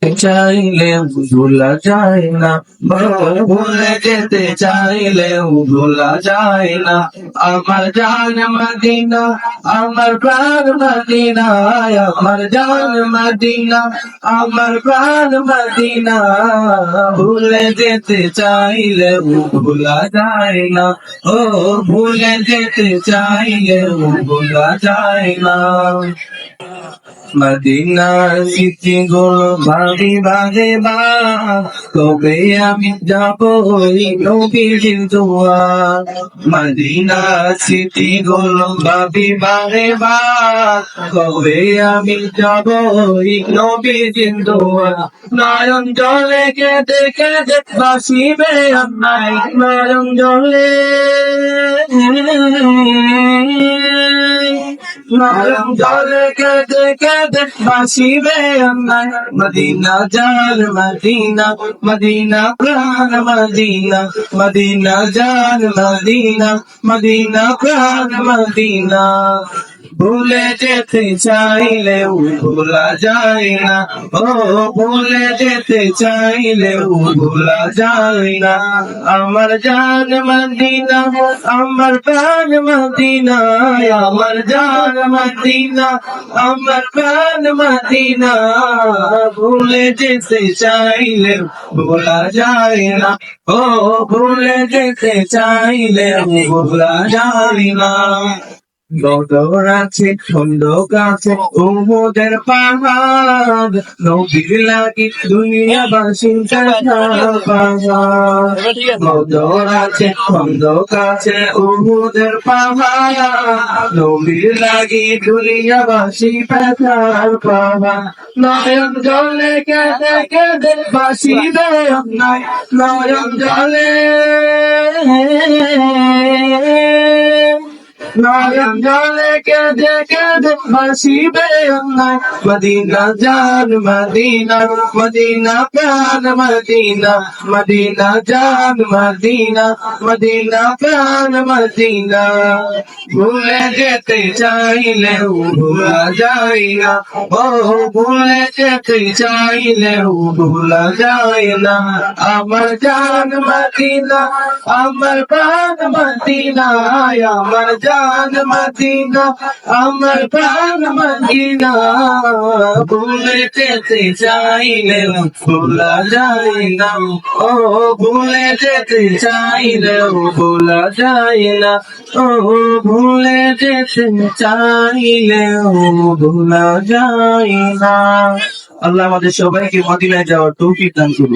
চাইলেও ভোলা যায় না, ভুলে যেতে চাইলেও ভোলা যায় না। আমার জান মদিনা, আমার প্রাণ মদিনা, আমার জান মদিনা, আমার প্রাণ মদিনা। ভুলে যেতে চাইলেও ভোলা যায় না, ও ভুলে যেতে চাইলেও ভোলা যায় না। মদিনার স্মৃতিগুলো ভাবি বারে বার, কবে আমি যাব ওই নবীর দুয়ার। মদিনার স্মৃতিগুলো ভাবি বারে বার, কবে আমি যাব ওই নবীর দুয়ার। নয়ন জলে কেঁদে কেঁদে বাসিবে আমায়, নয়ন জলে নয়ন জলে কেঁদে কেঁদে বাসিবে আমায়। মদিনা জান মদিনা, মদিনা প্রাণ মদিনা, মদিনা জান মদিনা, মদিনা প্রাণ মদিনা। ভুলে যেতে চাইলেও ভোলা যায় না, ও ভুলে যেতে চাইলেও ভোলা যায় না। আমার জান মদিনা, আমার প্রাণ মদিনা, আমার জান মদিনা, আমার প্রাণ মদিনা। ভুলে যেতে চাইলেও ভোলা যায় না, ও ভুলে যেতে চাইলেও ভোলা যায় না। বদর আছে খন্দক আছে উহুদের পাহাড়, নবীর লাগি দুনিয়াবাসীর পাহাড়। বদর আছে খন্দক আছে উহুদের পাহাড়, নবীর লাগি দুনিয়াবাসী ব্যথার পাহাড়। নয়ন জলে কেঁদে কেঁদে বাসিবে অন্যায়, নয়ন জলে নয়ন জলে কেঁদে কেঁদে বাসিবে অন্যায়। মদিনা জান মদিনা, মদিনা প্রাণ মদিনা, মদিনা জান মদিনা, মদিনা প্রাণ মদিনা। ভুলে যেতে চাইলেও ভোলা যায় না, ও ভুলে যেতে চাইলেও ভোলা যায় না। আমার জান মদিনা, আমার প্রাণ মদিনা, আমার জান মদিনা, আমার প্রাণ মদিনা। ভুলে যেতে চাইলেও ভোলা যায় না, ও ভুলে যেতে চাইলেও ভোলা যায় না, ও ভুলে যেতে চাইলেও ভোলা যায় না। আল্লাহ আমাদের সবাইকে মদিনায় যাওয়ার তৌফিক দান করুন।